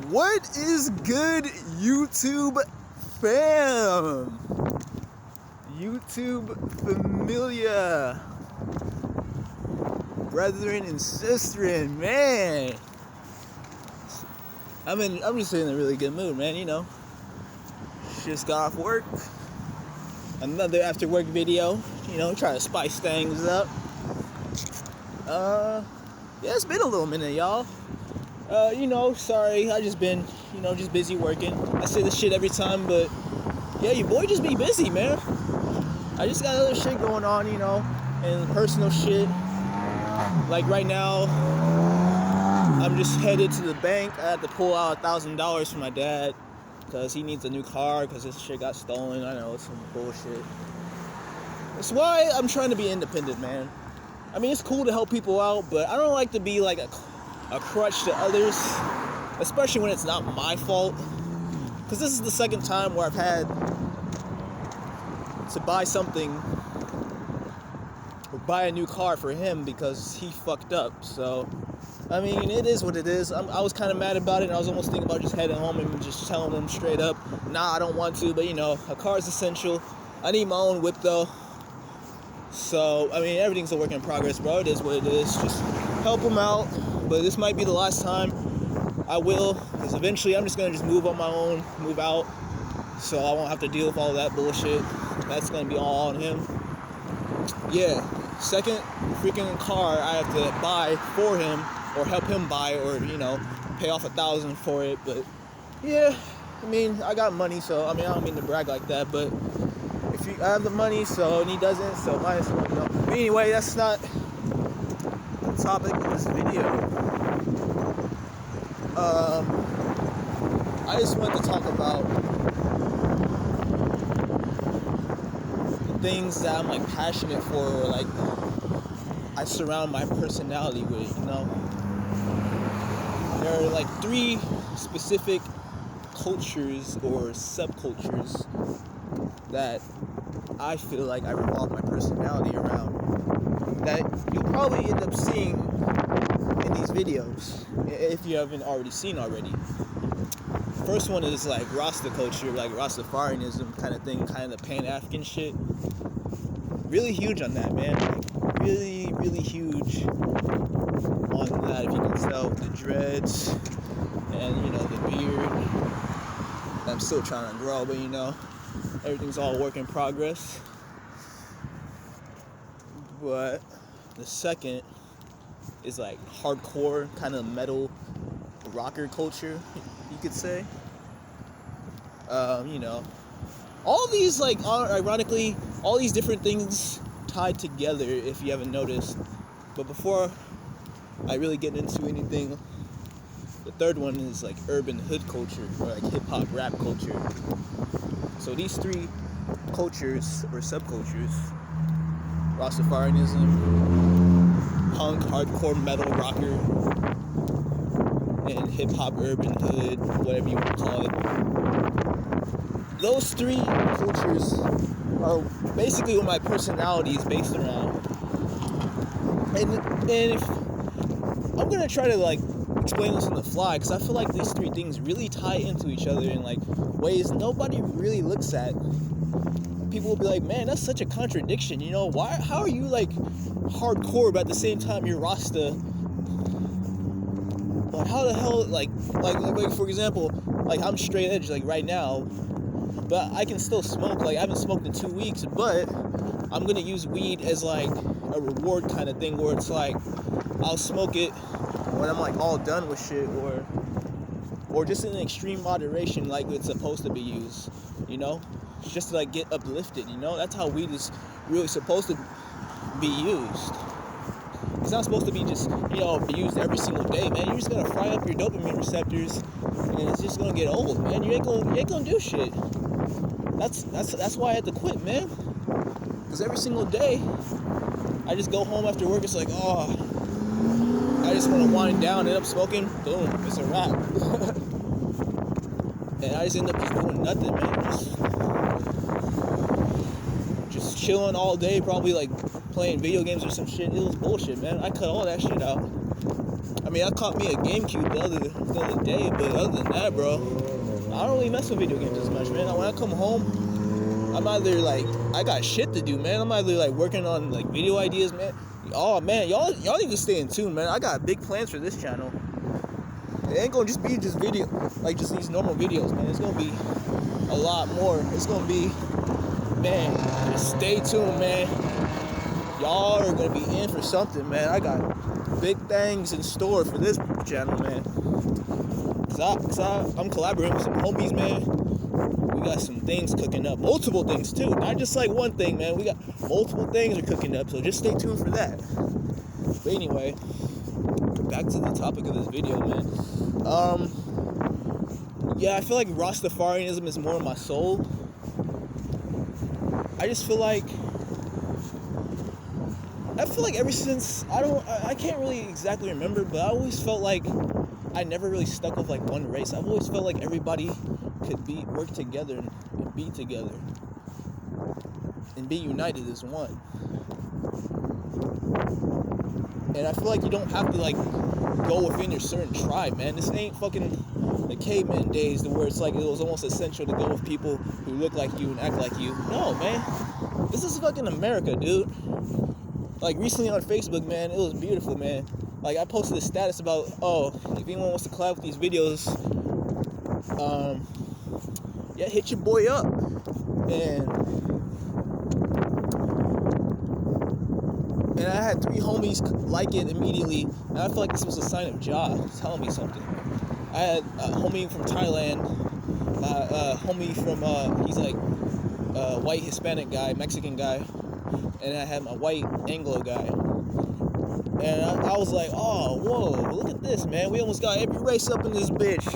What is good, YouTube fam? YouTube familia, brethren and sisterin, man. I'm just in a really good mood, man. You know, just got off work. Another after work video. You know, try to spice things up. Yeah, it's been a little minute, y'all. Sorry, I just been, just busy working. I say this shit every time, but yeah, your boy just be busy, man. I just got other shit going on, and personal shit. Like right now, I'm just headed to the bank. I had to pull out $1,000 from my dad because he needs a new car because his shit got stolen. I know, it's some bullshit. That's why I'm trying to be independent, man. I mean, it's cool to help people out, but I don't like to be like a crutch to others, especially when it's not my fault. Because this is the second time where I've had to buy something or buy a new car for him because he fucked up. So, I mean, it is what it is. I was kind of mad about it, and I was almost thinking about just heading home and just telling him straight up, nah, I don't want to, but a car is essential. I need my own whip though. So, I mean, everything's a work in progress, bro. It is what it is. Just help him out. But this might be the last time I will, because eventually I'm just going to just move on my own, move out, so I won't have to deal with all that bullshit. That's going to be all on him. Yeah, second freaking car I have to buy for him, or help him buy, or, pay off $1,000 for it. But, yeah, I mean, I got money, so, I don't mean to brag like that, but I have the money, so, and he doesn't, so might as well, But anyway, that's not the topic of this video. I just wanted to talk about the things that I'm, passionate for, or, I surround my personality with, There are, 3 specific cultures or subcultures that I feel like I revolve my personality around, that you'll probably end up seeing in these videos if you haven't already seen already. First one is Rasta culture, Rastafarianism kind of thing, kind of the Pan-African shit. Really huge on that, man. Really, really huge on that, if you can tell, the dreads and the beard. I'm still trying to grow, but everything's all work in progress. But the second is hardcore kind of metal rocker culture, you could say. All these ironically, all these different things tied together, if you haven't noticed. But before I really get into anything, the third one is urban hood culture, or hip hop rap culture. So these 3 cultures or subcultures, Rastafarianism, punk, hardcore, metal, rocker, and hip-hop, urban hood, whatever you want to call it. Those 3 cultures are basically what my personality is based around. And if I'm going to try to explain this on the fly, because I feel like these 3 things really tie into each other in ways nobody really looks at. People will be like, man, that's such a contradiction, how are you hardcore but at the same time you're Rasta? How the hell, for example, I'm straight edge right now, but I can still smoke. I haven't smoked in 2 weeks, but I'm gonna use weed as a reward kind of thing, where it's I'll smoke it when I'm all done with shit, or just in extreme moderation, it's supposed to be used, just to get uplifted, that's how weed is really supposed to be used. It's not supposed to be just, be used every single day, man. You're just gonna fry up your dopamine receptors, and it's just gonna get old, man. You ain't gonna do shit. That's why I had to quit, man. Because every single day, I just go home after work. It's I just want to wind down, end up smoking. Boom, it's a wrap. And I just end up just doing nothing, man. Just chilling all day, probably playing video games or some shit. It was bullshit, man. I cut all that shit out. I mean, I caught me a GameCube the other day, but other than that, bro, I don't really mess with video games as much, man. When I come home, I'm either like, I got shit to do, man. I'm either like working on like video ideas, man. Oh man, y'all need to stay in tune, man. I got big plans for this channel. It ain't gonna just be just video, like just these normal videos, man. It's gonna be a lot more. It's gonna be, man, just stay tuned, man. Y'all are gonna be in for something, man. I got big things in store for this channel, man. Cause I'm collaborating with some homies, man. We got some things cooking up, multiple things too, not just like one thing, man. We got multiple things are cooking up, so just stay tuned for that. But anyway, back to the topic of this video, man. Yeah, I feel like Rastafarianism is more in my soul. I just feel like ever since, I can't really exactly remember, but I always felt like I never really stuck with like one race. I've always felt like everybody could work together and be together and be united as one. And I feel like you don't have to like go within your certain tribe, man. This ain't fucking the caveman days where it's like it was almost essential to go with people who look like you and act like you. No, man. This is fucking America, dude. Like recently on Facebook, man, it was beautiful, man. Like I posted a status about, oh, if anyone wants to collab with these videos, yeah, hit your boy up. And I had 3 homies like it immediately, and I feel like this was a sign of Jah telling me something. I had a homie from Thailand, a homie from, he's like a white Hispanic guy, Mexican guy, and I had my white Anglo guy. And I was like, oh, whoa, look at this, man. We almost got every race up in this bitch.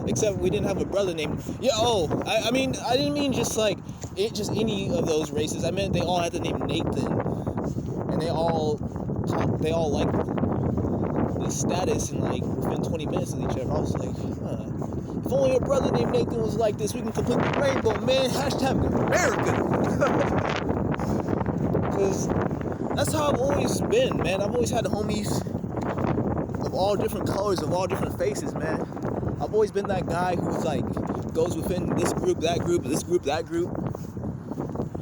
Except we didn't have a brother named, yeah, oh, I mean, I didn't mean just like, just any of those races. I meant they all had the name Nathan. And they all like the status in like within 20 minutes of each other. I was like, huh. If only a brother named Nathan was like this, we can complete the rainbow, man. Hashtag America. Because that's how I've always been, man. I've always had homies of all different colors, of all different faces, man. I've always been that guy who's like, goes within this group, that group, this group, that group.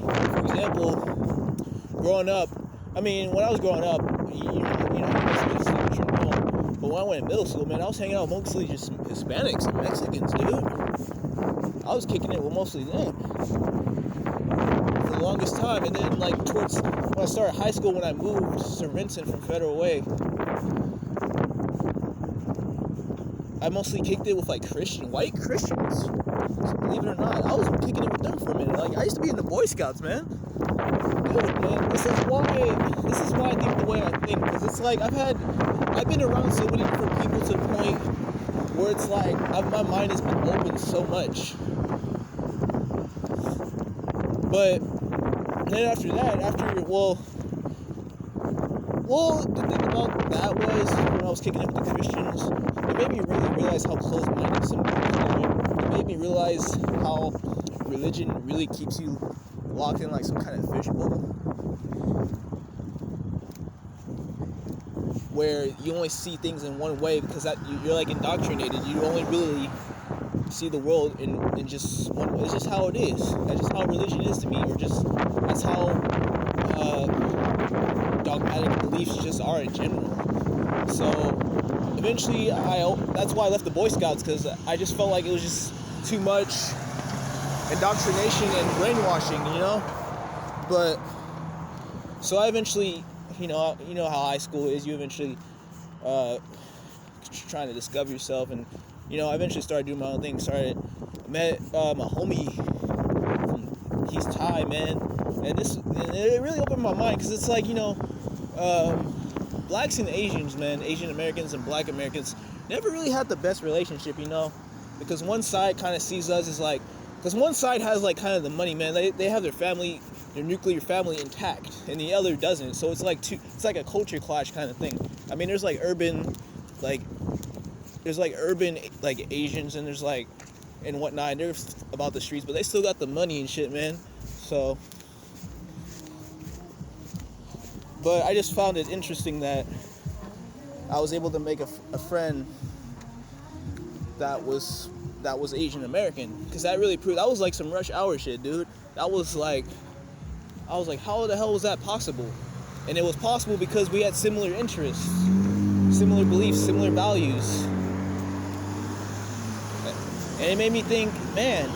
For example, growing up, I mean, when I was growing up, but when I went in middle school, man, I was hanging out with mostly just Hispanics and Mexicans, dude. I was kicking it with mostly them for the longest time. And then, like, towards when I started high school, when I moved to Rinson from Federal Way, I mostly kicked it with, like, white Christians. So believe it or not, I was kicking it with them for a minute. Like, I used to be in the Boy Scouts, man. Dude, man, this is why I think the way I think, because it's like I've been around so many different people to the point where it's like my mind has been opened so much. But then after that, the thing about that was when I was kicking it with the Christians, it made me really realize how close-minded some people are. It made me realize how religion really keeps you locked in like some kind of fishbowl where you only see things in one way because you're like indoctrinated. You only really see the world in just one way. It's just how it is. That's just how religion is to me, or just that's how dogmatic beliefs just are in general. So eventually that's why I left the Boy Scouts, because I just felt like it was just too much indoctrination and brainwashing, you know. But so I eventually, you know how high school is. You eventually trying to discover yourself, and I eventually started doing my own thing. Met my homie. He's Thai, man, and it really opened my mind, because it's like, blacks and Asians, man, Asian Americans and Black Americans never really had the best relationship, because one side kind of sees us as like. Because one side has like kind of the money, man. They have their nuclear family intact, and the other doesn't. So it's like a culture clash kind of thing. I mean, there's like urban like Asians, and there's like and whatnot. And they're about the streets, but they still got the money and shit, man. So, but I just found it interesting that I was able to make a friend that was Asian American, because that really proved, that was like some rush hour shit, dude. That was like, I was like, how the hell was that possible? And it was possible because we had similar interests, similar beliefs, similar values. And it made me think, man,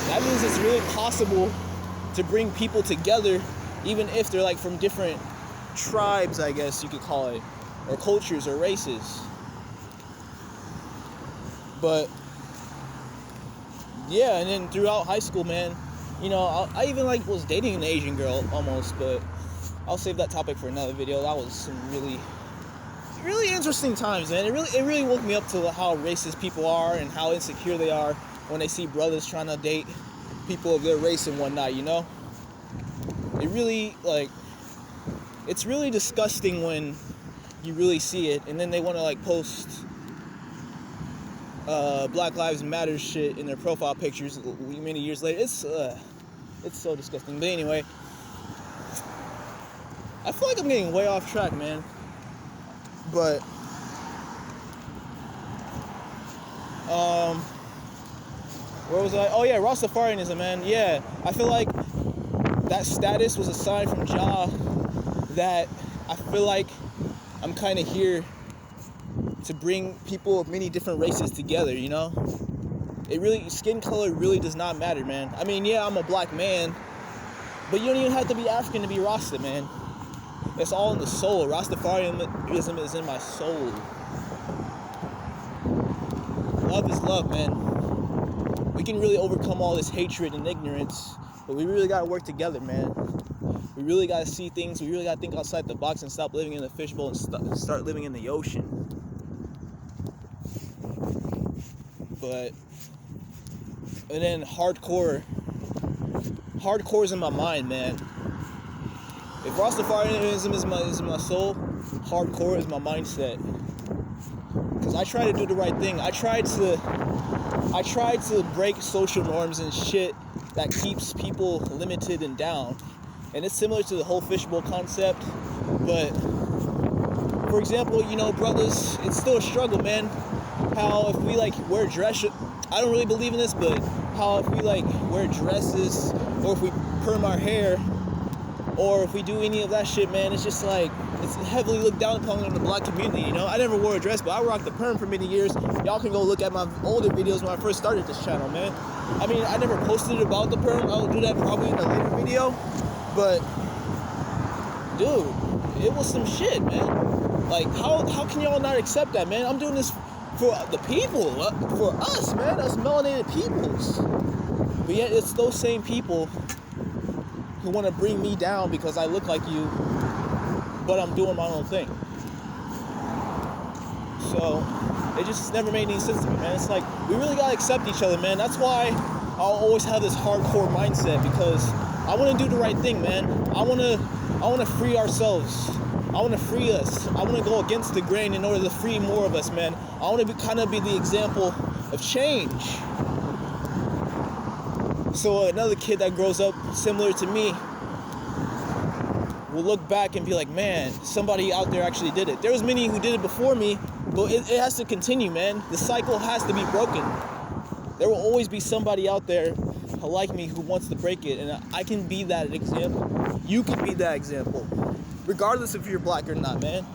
that means it's really possible to bring people together, even if they're like from different tribes, I guess you could call it, or cultures or races. But yeah, and then throughout high school, man, you know, I even like was dating an Asian girl almost, but I'll save that topic for another video. That was some really interesting times, man. It really woke me up to how racist people are and how insecure they are when they see brothers trying to date people of their race and whatnot, you know? It really, like, it's really disgusting when you really see it, and then they want to like post Black Lives Matter shit in their profile pictures many years later. It's so disgusting. But anyway, I feel like I'm getting way off track, man. But where was I? Oh yeah, Rastafarianism, man. Yeah, I feel like that status was a sign from Jah that I feel like I'm kind of here to bring people of many different races together, you know? Skin color really does not matter, man. I mean, yeah, I'm a black man, but you don't even have to be African to be Rasta, man. It's all in the soul. Rastafarianism is in my soul. Love is love, man. We can really overcome all this hatred and ignorance, but we really gotta work together, man. We really gotta see things. We really gotta think outside the box and stop living in the fishbowl and start living in the ocean. And then hardcore's in my mind, man. If Rastafarianism is my soul, hardcore is my mindset. Because I try to do the right thing. I tried to break social norms and shit that keeps people limited and down. And it's similar to the whole fishbowl concept. But, for example, you know, brothers, it's still a struggle, man. How if we, like, wear dress... I don't really believe in this, but how if we, like, wear dresses, or if we perm our hair, or if we do any of that shit, man, it's just like, it's heavily looked down upon in the black community, you know? I never wore a dress, but I rocked the perm for many years. Y'all can go look at my older videos when I first started this channel, man. I mean, I never posted about the perm. I'll do that probably in a later video. But, dude, it was some shit, man. Like, how can y'all not accept that, man? I'm doing this for the people, for us, man, us melanated peoples. But yet it's those same people who want to bring me down because I look like you, but I'm doing my own thing. So it just never made any sense to me, man. It's like, we really gotta accept each other, man. That's why I'll always have this hardcore mindset, because I want to do the right thing, man. I want to free ourselves. I want to free us. I want to go against the grain in order to free more of us, man. I want to kind of be the example of change. So another kid that grows up similar to me will look back and be like, man, somebody out there actually did it. There was many who did it before me, but it has to continue, man. The cycle has to be broken. There will always be somebody out there like me who wants to break it, and I can be that example. You can be that example, regardless if you're black or not, man.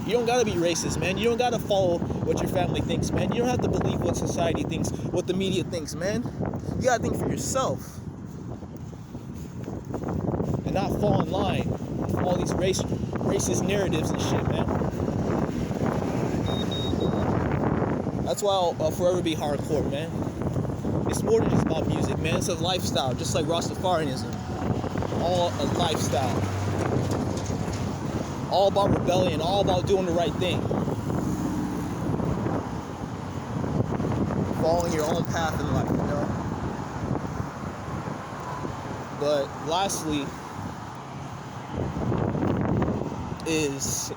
You don't gotta be racist, man. You don't gotta follow what your family thinks, man. You don't have to believe what society thinks, what the media thinks, man. You gotta think for yourself. And not fall in line with all these racist narratives and shit, man. That's why I'll forever be hardcore, man. It's more than just about music, man. It's a lifestyle, just like Rastafarianism. All a lifestyle. All about rebellion, all about doing the right thing. Following your own path in life, you know? But lastly is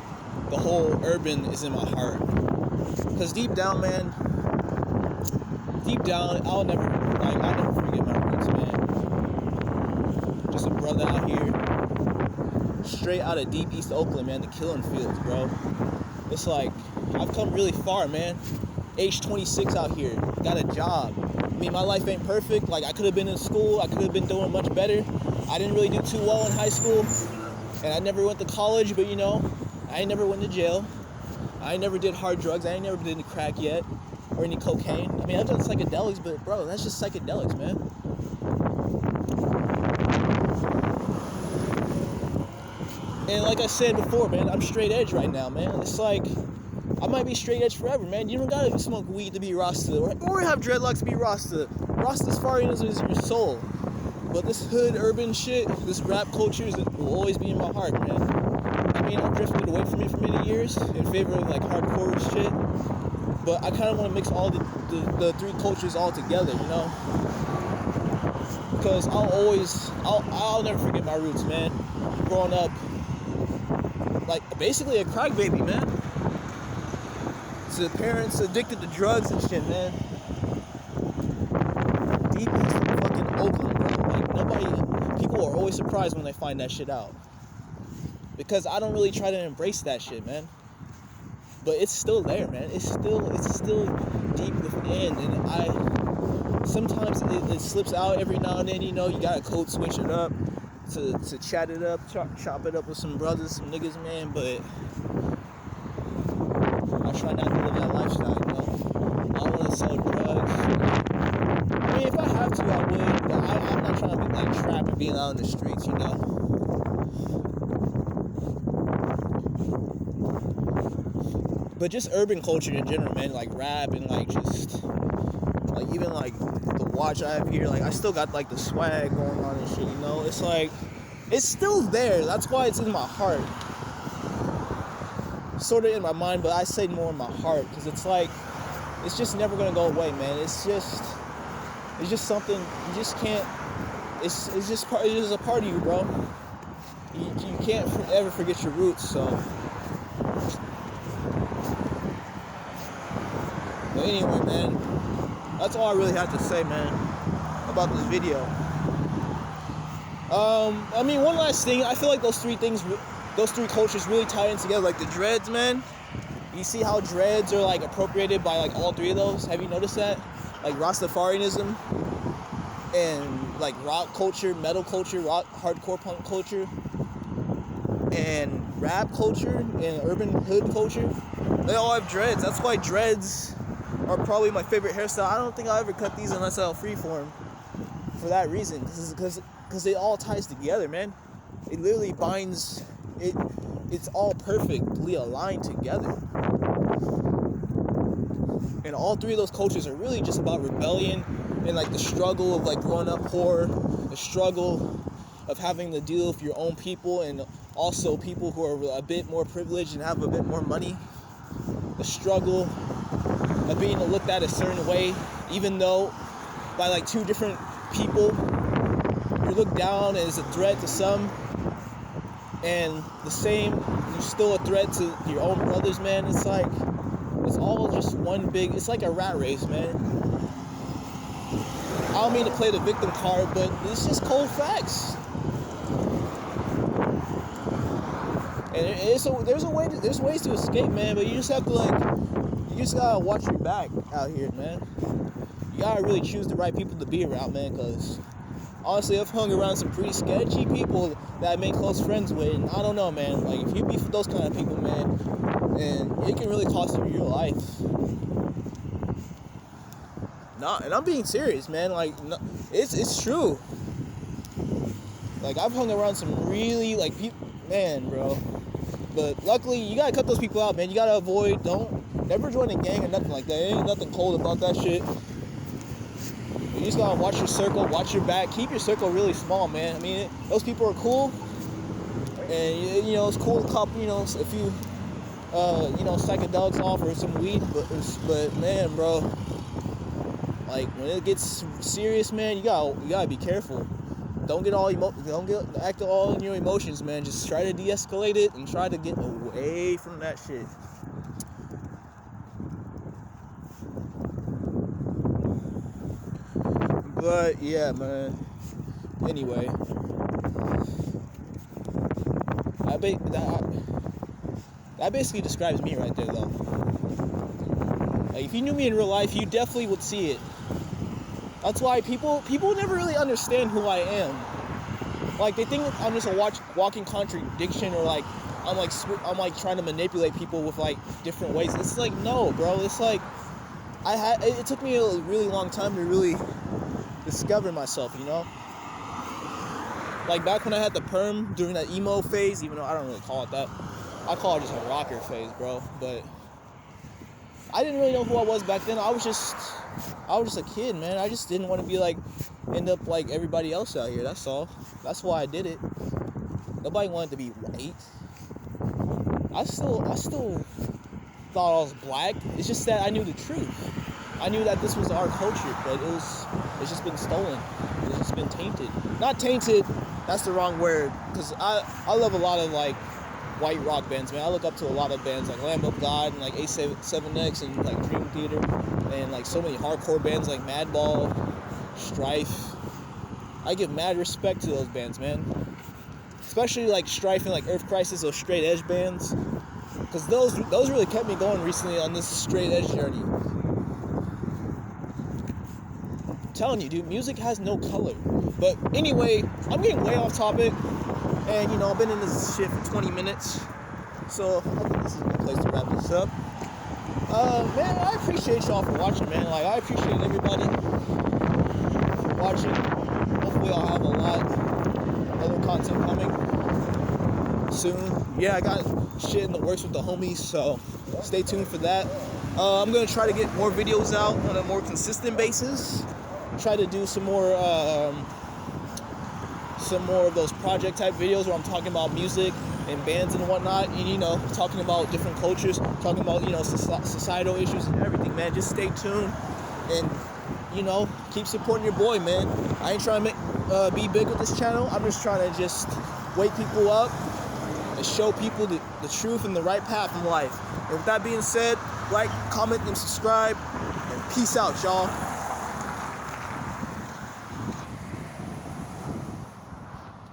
the whole urban is in my heart. Because deep down, man, I'll never forget my roots, man. Just a brother out here straight out of deep East Oakland, man, the killing fields, bro. It's like, I've come really far, man. Age 26 out here, got a job. I mean, my life ain't perfect. Like, I could have been in school. I could have been doing much better. I didn't really do too well in high school. And I never went to college, but, you know, I ain't never went to jail. I ain't never did hard drugs. I ain't never did any crack yet. Or any cocaine. I mean, I've done psychedelics, but, bro, that's just psychedelics, man. And like I said before, man, I'm straight edge right now, man. It's like, I might be straight edge forever, man. You don't gotta smoke weed to be Rasta, or have dreadlocks to be Rasta. Rastafarianism is your soul. But this hood, urban shit, this rap culture will always be in my heart, man. I mean, I've drifted away from it for many years in favor of, like, hardcore shit. But I kind of want to mix all the three cultures all together, you know? Because I'll never forget my roots, man. Growing up, like, basically a crack baby, man. To parents addicted to drugs and shit, man. Deep East fucking Oakland, bro. Like, people are always surprised when they find that shit out. Because I don't really try to embrace that shit, man. But it's still there, man. It's still deep within, and sometimes it slips out every now and then. You know, you gotta code switch it up to chat it up, chop it up with some brothers, some niggas, man. But I try not to live that lifestyle, you know. I don't want to sell drugs. I mean, if I have to, I would, but I'm not trying to be like trapped and being out in the streets, you know. But just urban culture in general, man, like rap and like just, like even like the watch I have here, like I still got like the swag going on and shit, you know? It's like, it's still there. That's why it's in my heart. Sort of in my mind, but I say more in my heart, because it's like, it's just never gonna go away, man. It's just something, you just can't, it's just a part of you, bro. You can't ever forget your roots, so. But anyway, man, that's all I really have to say, man, about this video. I mean, one last thing, I feel like those three cultures really tie in together, like the dreads, man. You see how dreads are like appropriated by like all three of those? Have you noticed that? Like Rastafarianism and like rock culture, metal culture, hardcore punk culture, and rap culture and urban hood culture. They all have dreads. That's why dreads are probably my favorite hairstyle. I don't think I'll ever cut these unless I'll freeform for that reason, because it all ties together, man. It literally binds it. It's all perfectly aligned together, and all three of those cultures are really just about rebellion and like the struggle of like growing up poor, the struggle of having to deal with your own people and also people who are a bit more privileged and have a bit more money, the struggle of being looked at a certain way, even though by like two different people you're looked down as a threat to some, and the same, you're still a threat to your own brothers, man. It's like, it's all just one big, it's like a rat race, man. I don't mean to play the victim card, but it's just cold facts. And there's ways to escape, man, but you just have to you just gotta watch your back out here, man. You gotta really choose the right people to be around, man, because honestly, I've hung around some pretty sketchy people that I made close friends with, and I don't know, man, like, if you beef with those kind of people, man, and it can really cost you your life. Nah, and I'm being serious, man, like, no, it's true. Like, I've hung around some really, like, people, man, bro. But luckily, you gotta cut those people out, man. You gotta avoid, never join a gang or nothing like that. Ain't nothing cold about that shit. You just gotta watch your circle, watch your back, keep your circle really small, man. I mean, those people are cool, and you know, it's cool to cop, you know, a few, you know, psychedelics off or some weed, but man, bro, like when it gets serious, man, you gotta be careful. Don't act all in your emotions, man. Just try to de-escalate it and try to get away from that shit. But yeah, man. Anyway, that basically describes me right there, though. Like, if you knew me in real life, you definitely would see it. That's why people never really understand who I am. Like, they think I'm just a walking contradiction, or like I'm like trying to manipulate people with like different ways. It's like, no, bro. It's like it took me a really long time to really discover myself, you know? Like, back when I had the perm during that emo phase, even though I don't really call it that, I call it just a rocker phase, bro. But I didn't really know who I was back then. I was just a kid, man. I just didn't want to be like, end up like everybody else out here. That's all. That's why I did it. Nobody wanted to be white. I still thought I was black. It's just that I knew the truth. I knew that this was our culture, but it's just been stolen. It's just been tainted. Not tainted, that's the wrong word, because I love a lot of like white rock bands, man. I look up to a lot of bands like Lamb of God and like A7X and like Dream Theater, and like so many hardcore bands like Madball, Strife. I give mad respect to those bands, man. Especially like Strife and like Earth Crisis, those straight edge bands, because those really kept me going recently on this straight edge journey. I'm telling you, dude, music has no color. But anyway, I'm getting way off topic, and you know, I've been in this shit for 20 minutes, so I think this is a good place to wrap this up. Man, I appreciate y'all for watching, man. Like, I appreciate everybody for watching. Hopefully I'll have a lot of other content coming soon. Yeah, I got shit in the works with the homies, so stay tuned for that. I'm going to try to get more videos out on a more consistent basis. Try to do some more of those project type videos where I'm talking about music and bands and whatnot, and you know, talking about different cultures, talking about, you know, societal issues and everything, man. Just stay tuned and, you know, keep supporting your boy, man. I ain't trying to be big with this channel. I'm just trying to just wake people up and show people the truth and the right path in life. And with that being said, like, comment, and subscribe, and peace out, y'all.